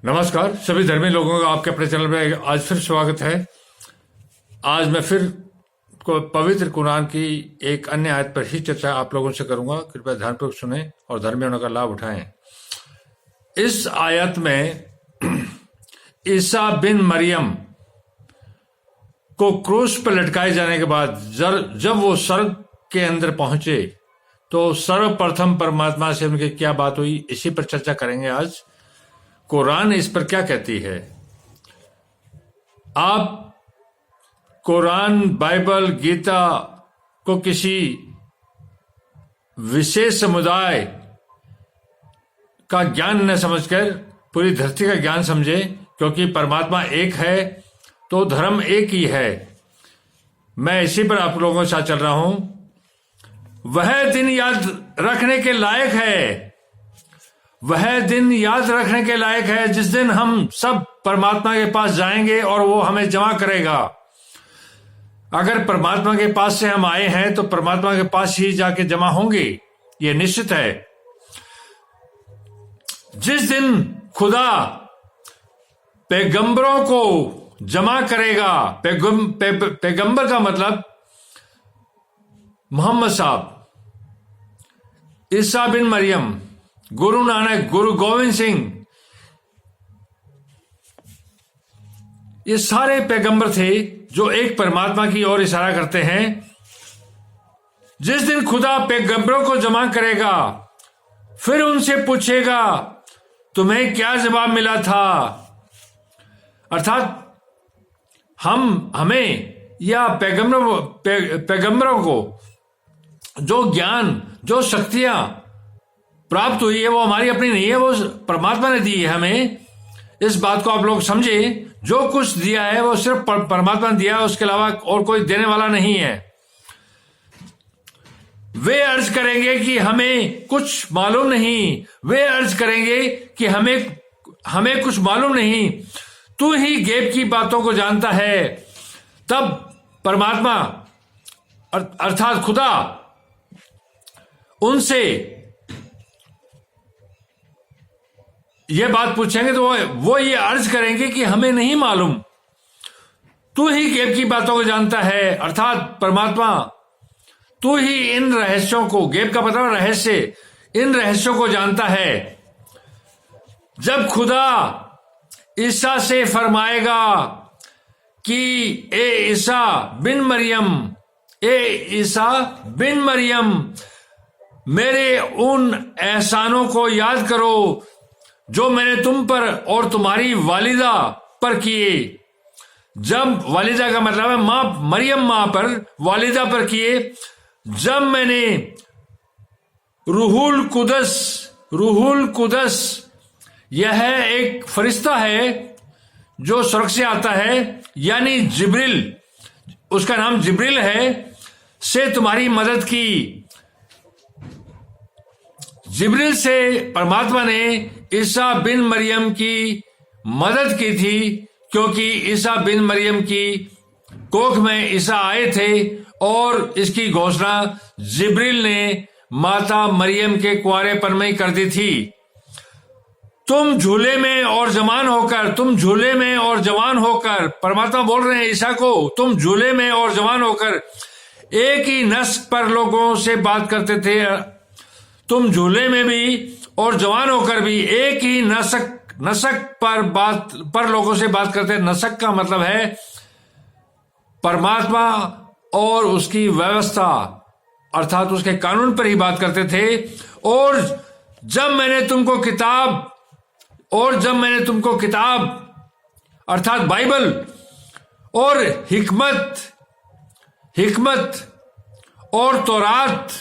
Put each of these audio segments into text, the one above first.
नमस्कार सभी धर्मी लोगों का आपके अपने चैनल में आज फिर स्वागत है। आज मैं फिर पवित्र कुरान की एक अन्य आयत पर ही चर्चा आप लोगों से करूंगा। कृपया ध्यानपूर्वक सुने और धर्मी होने का लाभ उठाएं। इस आयत में ईसा बिन मरियम को क्रूस पर लटकाए जाने के बाद जब वो स्वर्ग के अंदर पहुंचे तो सर्वप्रथम परमात्मा से उनकी क्या बात हुई, इसी पर चर्चा करेंगे आज। कुरान इस पर क्या कहती है। आप कुरान, बाइबल, गीता को किसी विशेष समुदाय का ज्ञान न समझकर पूरी धरती का ज्ञान समझे, क्योंकि परमात्मा एक है तो धर्म एक ही है। मैं इसी पर आप लोगों के साथ चल रहा हूं। वह दिन याद रखने के लायक है, वह दिन याद रखने के लायक है जिस दिन हम सब परमात्मा के पास जाएंगे और वो हमें जमा करेगा। अगर परमात्मा के पास से हम आए हैं तो परमात्मा के पास ही जाके जमा होंगे, ये निश्चित है। जिस दिन खुदा पैगंबरों को जमा करेगा, पैगंबर का मतलब मोहम्मद साहब, ईसा बिन मरियम, गुरु नानक, गुरु गोविंद सिंह, ये सारे पैगंबर थे जो एक परमात्मा की ओर इशारा करते हैं। जिस दिन खुदा पैगंबरों को जमा करेगा, फिर उनसे पूछेगा तुम्हें क्या जवाब मिला था। अर्थात हमें या पैगंबरों को जो ज्ञान, जो शक्तियां प्राप्त हुई है वो हमारी अपनी नहीं है, वो परमात्मा ने दी है हमें। इस बात को आप लोग समझे। जो कुछ दिया है वो सिर्फ परमात्मा ने दिया है, उसके अलावा और कोई देने वाला नहीं है। वे अर्ज करेंगे कि हमें कुछ मालूम नहीं, वे अर्ज करेंगे कि हमें कुछ मालूम नहीं, तू ही गैब की बातों को जानता है। तब परमात्मा अर्थात खुदा उनसे ये बात पूछेंगे तो वो ये अर्ज करेंगे कि हमें नहीं मालूम, तू ही गैब की बातों को जानता है। अर्थात परमात्मा तू ही इन रहस्यों को, गैब का मतलब रहस्य, इन रहस्यों को जानता है। जब खुदा ईसा से फरमाएगा कि ए ईसा बिन मरियम, ए ईसा बिन मरियम, मेरे उन एहसानों को याद करो जो मैंने तुम पर और तुम्हारी वालिदा पर किए। जब वालिदा का मतलब है मां, मरियम मां पर, वालिदा पर किए। जब मैंने रूहुल कुदस, यह एक फरिश्ता है जो स्वर्ग से आता है, यानी जिब्रिल, उसका नाम जिब्रिल है, से तुम्हारी मदद की। जिब्रिल से परमात्मा ने ईसा बिन मरियम की मदद की थी, क्योंकि ईसा बिन मरियम की कोख में ईसा आए थे और इसकी घोषणा जिब्रिल ने माता मरियम के कुंवारेपन में कर दी थी। तुम झूले में और जवान होकर, परमात्मा बोल रहे हैं ईसा को, तुम झूले में और जवान होकर एक ही नस्क पर लोगों से बात करते थे। तुम झूले में भी और जवान होकर भी एक ही नसक पर लोगों से बात करते। नसक का मतलब है परमात्मा और उसकी व्यवस्था, अर्थात उसके कानून पर ही बात करते थे। और जब मैंने तुमको किताब अर्थात बाइबल और हिकमत और तौरात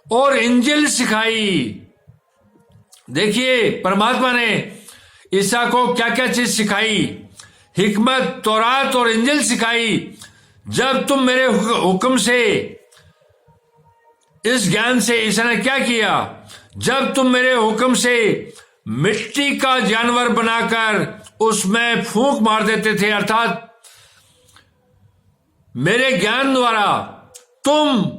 और इंजिल सिखाई। देखिए परमात्मा ने ईसा को क्या क्या चीज सिखाई, हिकमत, तौरात और इंजिल सिखाई। जब तुम मेरे हुक्म से, इस ज्ञान से ईसा ने क्या किया, जब तुम मेरे हुक्म से मिट्टी का जानवर बनाकर उसमें फूंक मार देते थे, अर्थात मेरे ज्ञान द्वारा तुम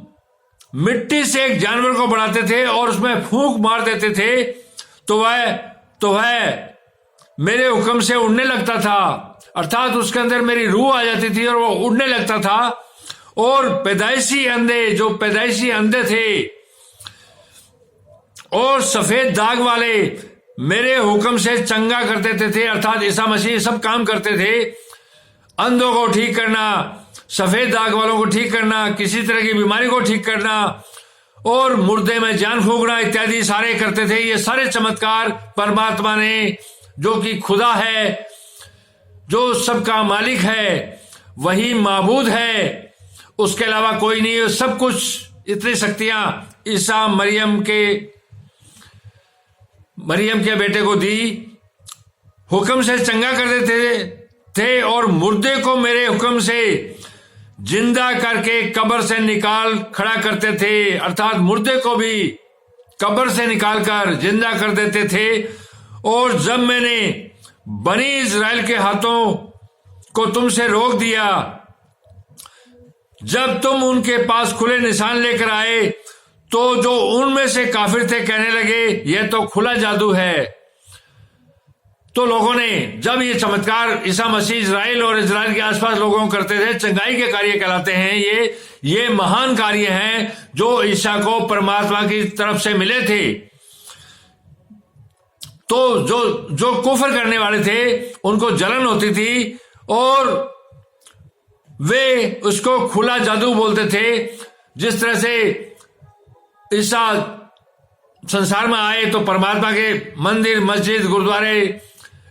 मिट्टी से एक जानवर को बनाते थे और उसमें फूंक मार देते थे, तो वह मेरे हुक्म से उड़ने लगता था, अर्थात उसके अंदर मेरी रूह आ जाती थी और वो उड़ने लगता था। और पैदाइशी अंधे, जो पैदाइशी अंधे थे और सफेद दाग वाले, मेरे हुक्म से चंगा कर देते थे, अर्थात ईसा मसीह सब काम करते थे। अंधों को ठीक करना, सफेद दाग वालों को ठीक करना, किसी तरह की बीमारी को ठीक करना और मुर्दे में जान फूंकना इत्यादि सारे करते थे। ये सारे चमत्कार परमात्मा ने, जो कि खुदा है, जो सबका मालिक है, वही माबूद है, उसके अलावा कोई नहीं है। सब कुछ, इतनी शक्तियां ईसा मरियम के बेटे को दी। हुक्म से चंगा कर देते थे और मुर्दे को मेरे हुक्म से जिंदा करके कब्र से निकाल खड़ा करते थे, अर्थात मुर्दे को भी कब्र से निकालकर जिंदा कर देते थे। और जब मैंने बनी इज़राइल के हाथों को तुमसे रोक दिया, जब तुम उनके पास खुले निशान लेकर आए, तो जो उनमें से काफिर थे कहने लगे यह तो खुला जादू है। तो लोगों ने, जब ये चमत्कार ईसा मसीह इज़राइल और इज़राइल के आसपास लोगों को करते थे, चंगाई के कार्य कहलाते हैं। ये महान कार्य हैं जो ईसा को परमात्मा की तरफ से मिले थे। तो जो कुफर करने वाले थे उनको जलन होती थी और वे उसको खुला जादू बोलते थे। जिस तरह से ईसा संसार में आए तो परमात्मा के मंदिर, मस्जिद, गुरुद्वारे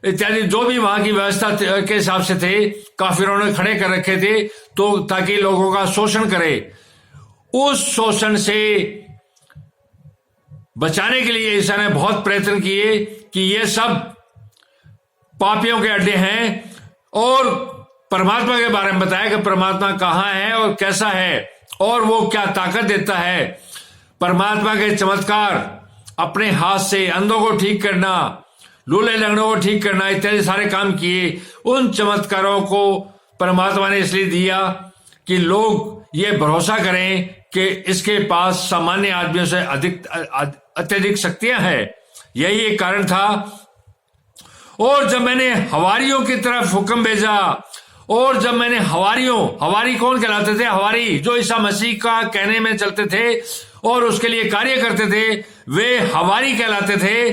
इत्यादि जो भी वहां की व्यवस्था के हिसाब से थे, काफिरों ने खड़े कर रखे थे, तो ताकि लोगों का शोषण करे। उस शोषण से बचाने के लिए ईसा ने बहुत प्रयत्न किए कि ये सब पापियों के अड्डे हैं, और परमात्मा के बारे में बताया कि परमात्मा कहाँ है और कैसा है और वो क्या ताकत देता है। परमात्मा के चमत्कार, अपने हाथ से अंधों को ठीक करना, लूले लंगड़ों को ठीक करना इत्यादि सारे काम किए। उन चमत्कारों को परमात्मा ने इसलिए दिया कि लोग ये भरोसा करें कि इसके पास सामान्य आदमियों से अत्यधिक शक्तियां हैं। यही एक कारण था। और जब मैंने हवारियों की तरफ हुक्म भेजा, और जब मैंने हवारी कौन कहलाते थे? हवारी जो ईसा मसीह का कहने में चलते थे और उसके लिए कार्य करते थे, वे हवारी कहलाते थे,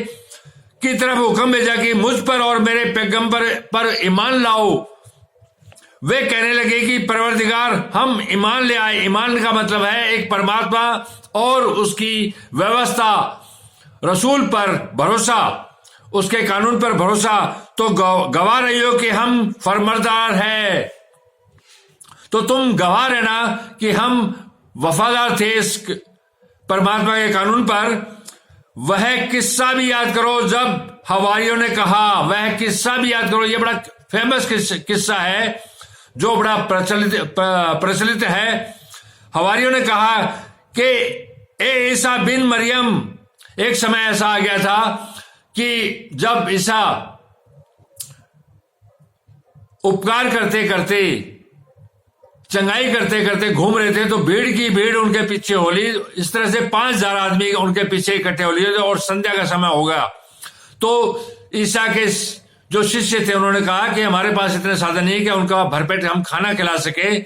की तरफ हुक्म भेजा कि मुझ पर और मेरे पैगंबर पर ईमान लाओ। वे कहने लगे कि परवरदिगार, हम ईमान ले आए। ईमान का मतलब है एक परमात्मा और उसकी व्यवस्था, रसूल पर भरोसा, उसके कानून पर भरोसा। तो गवाह रही हो कि हम फरमानदार हैं। तो तुम गवाह रहना कि हम वफादार थे इस परमात्मा के कानून पर। वह किस्सा भी याद करो जब हवारियों ने कहा, वह किस्सा भी याद करो। यह बड़ा फेमस किस्सा है जो बड़ा प्रचलित है। हवारियों ने कहा कि ए ईसा बिन मरियम, एक समय ऐसा आ गया था कि जब ईसा उपकार करते करते, चंगाई करते करते घूम रहे थे, तो भीड़ की भीड़ उनके पीछे हो ली। इस तरह से 5000 आदमी उनके पीछे इकट्ठे हो लिए और संध्या का समय हो गया। तो ईसा के जो शिष्य थे उन्होंने कहा कि हमारे पास इतने साधन नहीं कि उनका भरपेट हम खाना खिला सके।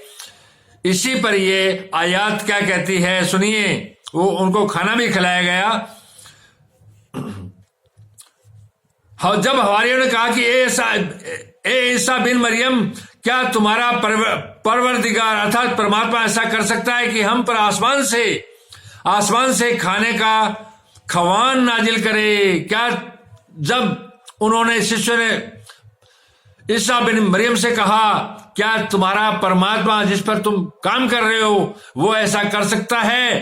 इसी पर ये आयत क्या कहती है सुनिए। वो उनको खाना भी खिलाया गया। जब हवारियों ने कहा कि ए ईसा बिन मरियम, क्या तुम्हारा परवरदिगार अर्थात परमात्मा ऐसा कर सकता है कि हम पर आसमान से खाने का खवान नाजिल करे? क्या जब उन्होंने शिष्यों ने ईसा बिन मरियम से कहा, क्या तुम्हारा परमात्मा जिस पर तुम काम कर रहे हो वो ऐसा कर सकता है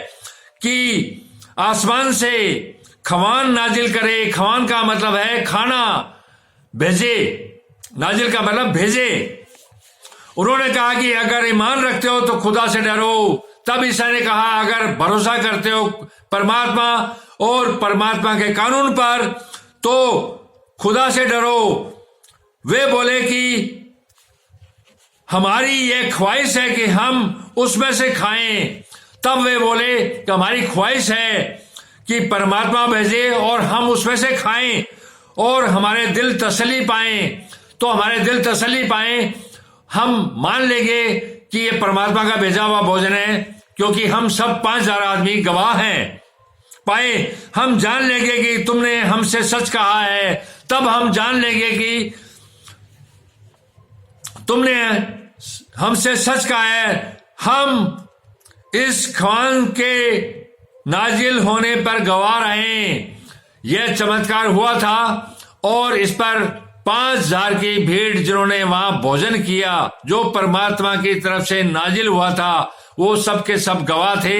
कि आसमान से खवान नाजिल करे? खवान का मतलब है खाना, भेजे। नाजिल का मतलब भेजे। उन्होंने कहा कि अगर ईमान रखते हो तो खुदा से डरो। तब ईसा ने कहा, अगर भरोसा करते हो परमात्मा और परमात्मा के कानून पर तो खुदा से डरो। वे बोले कि हमारी ये ख्वाहिश है कि हम उसमें से खाएं। तब वे बोले कि हमारी ख्वाहिश है कि परमात्मा भेजे और हम उसमें से खाएं। और हमारे दिल तसल्ली पाए, तो हमारे दिल तसल्ली पाए, हम मान लेंगे कि ये परमात्मा का भेजा हुआ भोजन है, क्योंकि हम सब 5000 आदमी गवाह हैं। पाए हम जान लेंगे कि तुमने हमसे सच कहा है, तब हम जान लेंगे कि तुमने हमसे सच कहा है। हम इस ख्वान के नाजिल होने पर गवाह रहे। यह चमत्कार हुआ था और इस पर 5000 की भीड़ जिन्होंने वहां भोजन किया, जो परमात्मा की तरफ से नाजिल हुआ था, वो सब के सब गवाह थे।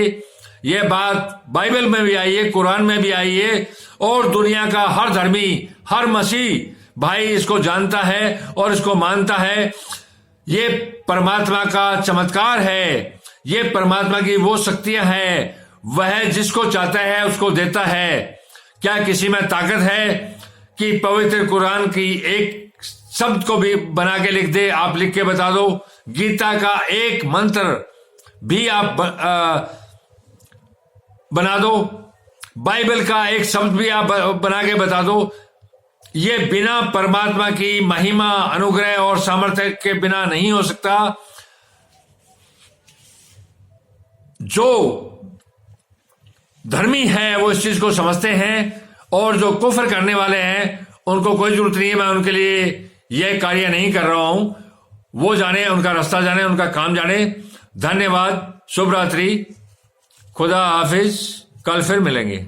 यह बात बाइबल में भी आई है, कुरान में भी आई है, और दुनिया का हर धर्मी, हर मसीह भाई इसको जानता है और इसको मानता है। ये परमात्मा का चमत्कार है, ये परमात्मा की वो शक्तियां हैं, वह जिसको चाहता है उसको देता है। क्या किसी में ताकत है कि पवित्र कुरान की एक शब्द को भी बना के लिख दे? आप लिख के बता दो। गीता का एक मंत्र भी आप बना दो, बाइबल का एक शब्द भी आप बना के बता दो। ये बिना परमात्मा की महिमा, अनुग्रह और सामर्थ्य के बिना नहीं हो सकता। जो धर्मी है वो इस चीज को समझते हैं, और जो कुफ्र करने वाले हैं उनको कोई जरूरत नहीं है, मैं उनके लिए यह कार्य नहीं कर रहा हूं। वो जाने, उनका रास्ता जाने, उनका काम जाने। धन्यवाद, शुभ रात्रि, खुदा हाफिज, कल फिर मिलेंगे।